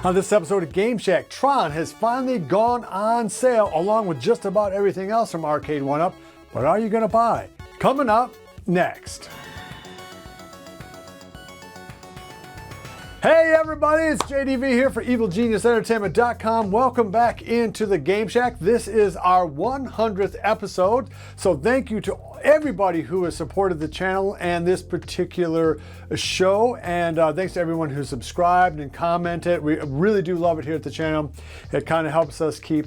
On this episode of Gameshack, TRON has finally gone on sale along with just about everything else from Arcade 1UP. What are you going to buy? Coming up next. Hey everybody, it's JDV here for EvilGeniusEntertainment.com. Welcome back into the Gameshack. This is our 100th episode, so thank you to everybody who has supported the channel and this particular show, and thanks to everyone who subscribed and commented. We really do love it here at the channel. It kind of helps us keep,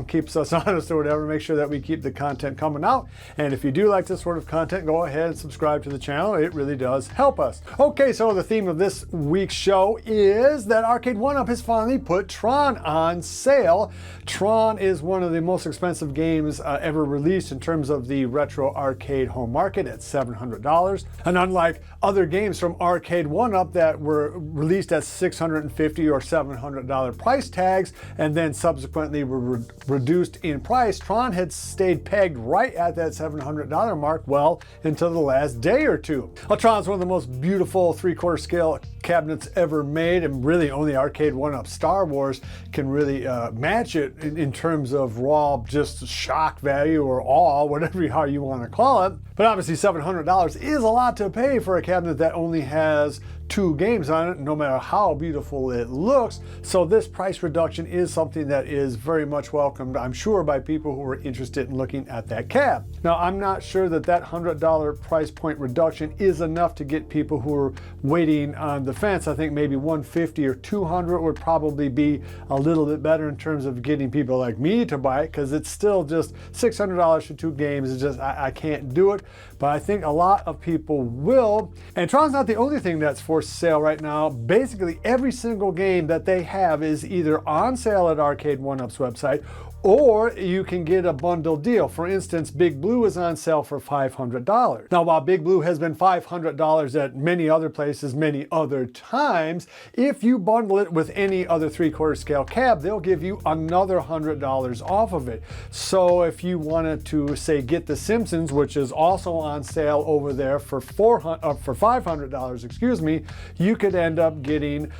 keeps us honest or whatever, make sure that we keep the content coming out. And if you do like this sort of content, go ahead and subscribe to the channel. It really does help us. Okay, so the theme of this week's show is that Arcade 1UP has finally put TRON on sale. TRON is one of the most expensive games ever released in terms of the retro arcade home market at $700. And unlike other games from Arcade 1UP that were released at $650 or $700 price tags and then subsequently were reduced in price, TRON had stayed pegged right at that $700 mark well until the last day or two. Well, TRON is one of the most beautiful 3/4 scale cabinets ever made, and really only Arcade 1UP Star Wars can really match it in terms of raw just shock value or awe, whatever how you want to call it. But obviously $700 is a lot to pay for a cabinet that only has 2 games on it, no matter how beautiful it looks. So this price reduction is something that is very much welcomed, I'm sure, by people who are interested in looking at that cab. Now, I'm not sure that that $100 price point reduction is enough to get people who are waiting on the fence. I think maybe $150 or $200 would probably be a little bit better in terms of getting people like me to buy it, because it's still just $600 for 2 games. It's just, I can't do it. But I think a lot of people will. And TRON's not the only thing that's for sale right now. Basically every single game that they have is either on sale at Arcade 1UP's website, or you can get a bundle deal. For instance, Big Blue is on sale for $500. Now, while Big Blue has been $500 at many other places many other times, if you bundle it with any other 3/4 scale cab, they'll give you another $100 off of it. So if you wanted to, say, get The Simpsons, which is also on sale over there for $500, excuse me, you could end up getting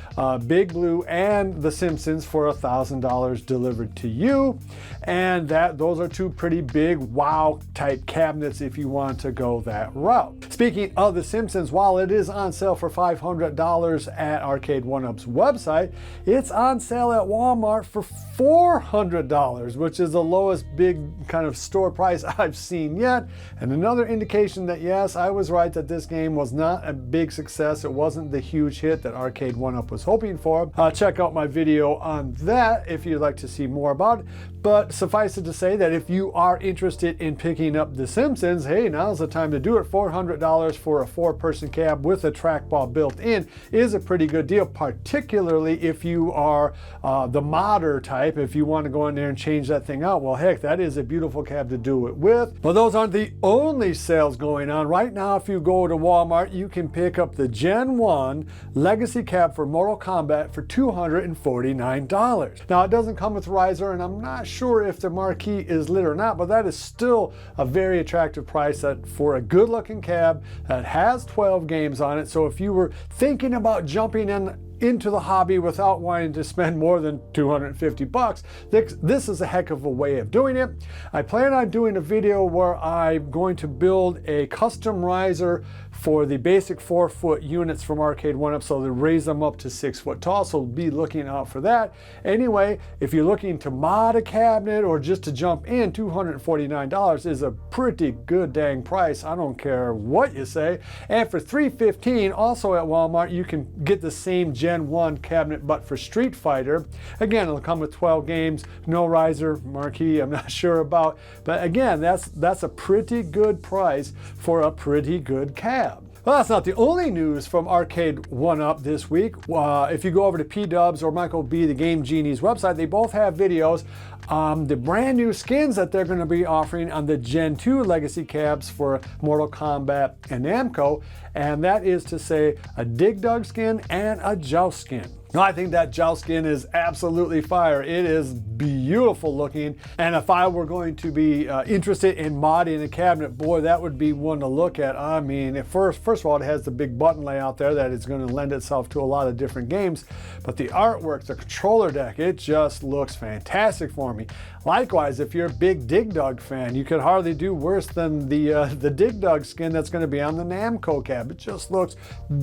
Big Blue and The Simpsons for $1,000 delivered to you. And those are 2 pretty big wow type cabinets if you want to go that route. Speaking of The Simpsons, while it is on sale for $500 at Arcade 1UP's website, it's on sale at Walmart for $400, which is the lowest big kind of store price I've seen yet. And another indication that yes, I was right, that this game was not a big success. It wasn't the huge hit that Arcade 1UP was hoping for. Check out my video on that if you'd like to see more about it. But suffice it to say that if you are interested in picking up The Simpsons, hey, now's the time to do it. $400 for a 4-person cab with a trackball built in is a pretty good deal, particularly if you are the modder type. If you want to go in there and change that thing out, well, heck, that is a beautiful cab to do it with. But those aren't the only sales going on. Right now, if you go to Walmart, you can pick up the Gen 1 Legacy cab for Mortal Kombat for $249. Now, it doesn't come with riser, and I'm not sure if the marquee is lit or not, but that is still a very attractive price for a good looking cab that has 12 games on it. So if you were thinking about jumping into the hobby without wanting to spend more than $250, this is a heck of a way of doing it. I plan on doing a video where I'm going to build a custom riser for the basic 4-foot units from Arcade 1UP, so to raise them up to 6 foot tall, so be looking out for that. Anyway, if you're looking to mod a cabinet or just to jump in, $249 is a pretty good dang price. I don't care what you say. And for $315, also at Walmart, you can get the same Gen 1 cabinet, but for Street Fighter. Again, it'll come with 12 games, no riser, marquee, I'm not sure about. But again, that's a pretty good price for a pretty good cab. Well, that's not the only news from Arcade 1UP this week. If you go over to P-Dubs or Michael B, the Game Genie's website, they both have videos on the brand new skins that they're going to be offering on the Gen 2 Legacy cabs for Mortal Kombat and Namco. And that is to say a Dig Dug skin and a Joust skin. No, I think that Joust skin is absolutely fire. It is beautiful looking, and if I were going to be interested in modding a cabinet, boy, that would be one to look at. I mean, first of all, it has the big button layout there that is going to lend itself to a lot of different games, but the artwork, the controller deck, it just looks fantastic for me. Likewise, if you're a big Dig Dug fan, you could hardly do worse than the Dig Dug skin that's going to be on the Namco cab. It just looks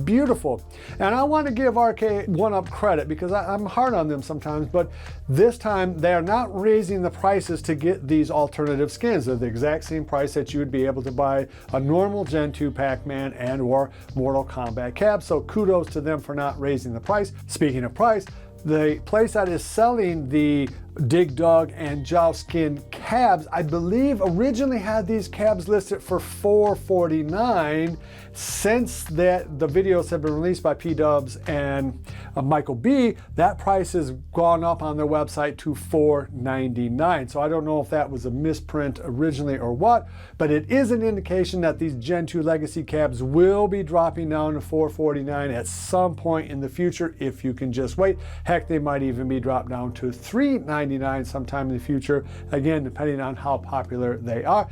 beautiful. And I want to give iiRcade 1UP credit, because I'm hard on them sometimes, but this time they are not raising the prices to get these alternative skins. They're the exact same price that you would be able to buy a normal Gen 2 Pac-Man and or Mortal Kombat cab. So kudos to them for not raising the price. Speaking of price, the place that is selling the Dig Dug and Joust skin cabs, I believe originally had these cabs listed for $449. Since that the videos have been released by P-Dubs and Michael B, that price has gone up on their website to $499. So I don't know if that was a misprint originally or what, but it is an indication that these Gen 2 Legacy cabs will be dropping down to $449 at some point in the future if you can just wait. Heck, they might even be dropped down to $399 sometime in the future, again, depending on how popular they are.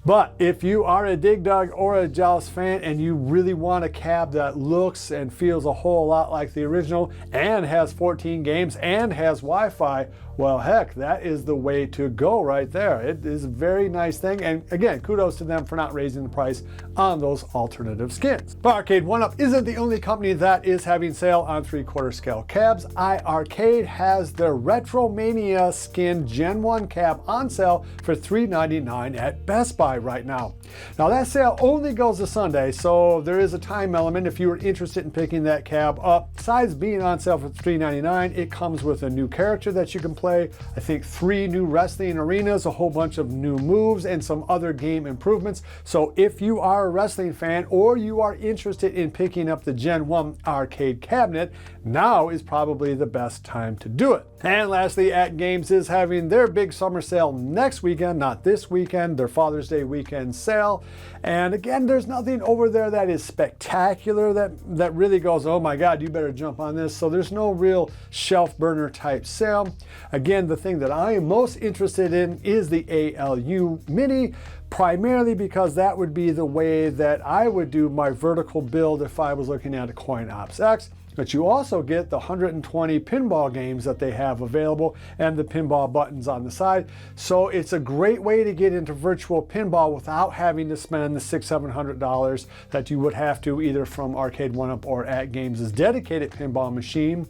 But if you are a Dig Dug or a Joust fan and you really want a cab that looks and feels a whole lot like the original and has 14 games and has Wi-Fi, well, heck, that is the way to go right there. It is a very nice thing. And again, kudos to them for not raising the price on those alternative skins. But iiRcade 1UP isn't the only company that is having sale on 3/4 scale cabs. iiRcade has their RETROMANIA skin Gen 1 cab on sale for $399 at Best Buy right now. Now that sale only goes to Sunday, so there is a time element if you were interested in picking that cab up. Besides being on sale for $399, it comes with a new character that you can play. I think 3 new wrestling arenas, a whole bunch of new moves, and some other game improvements. So if you are a wrestling fan or you are interested in picking up the Gen 1 arcade cabinet, now is probably the best time to do it. And lastly, AtGames is having their big summer sale next weekend, not this weekend, their Father's Day weekend sale. And again, there's nothing over there that is spectacular that really goes, oh my God, you better jump on this. So there's no real shelf burner type sale. Again, the thing that I am most interested in is the ALU Mini, primarily because that would be the way that I would do my vertical build if I was looking at a CoinOps X. But you also get the 120 pinball games that they have available and the pinball buttons on the side. So it's a great way to get into virtual pinball without having to spend the $600-700 that you would have to either from iiRcade 1UP or AtGames' dedicated pinball machine.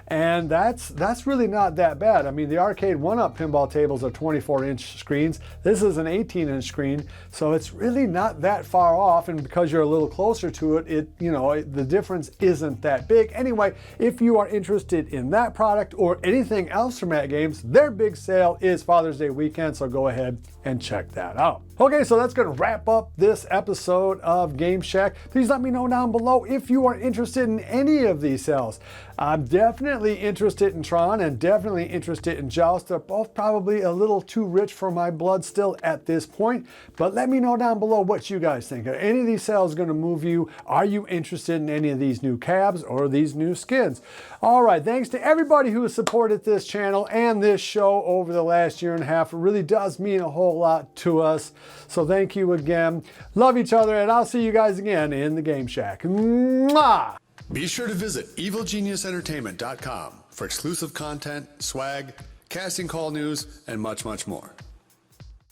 And that's really not that bad. I mean, the iiRcade 1UP pinball tables are 24-inch screens. This is an 18-inch screen, so it's really not that far off. And because you're a little closer to it, the difference isn't that big. Anyway, if you are interested in that product or anything else from AtGames, their big sale is Father's Day weekend, so go ahead and check that out. Okay, so that's going to wrap up this episode of Gameshack. Please let me know down below if you are interested in any of these sales. I'm definitely interested in TRON and definitely interested in JOUST. They're both probably a little too rich for my blood still at this point, but let me know down below what you guys think. Are any of these sales going to move you? Are you interested in any of these new cabs or these new skins? All right, thanks to everybody who has supported this channel and this show over the last year and a half. It really does mean a whole lot to us. So thank you again. Love each other, and I'll see you guys again in the Game Shack. Mwah! Be sure to visit evilgeniusentertainment.com for exclusive content, swag, casting call news, and much, much more.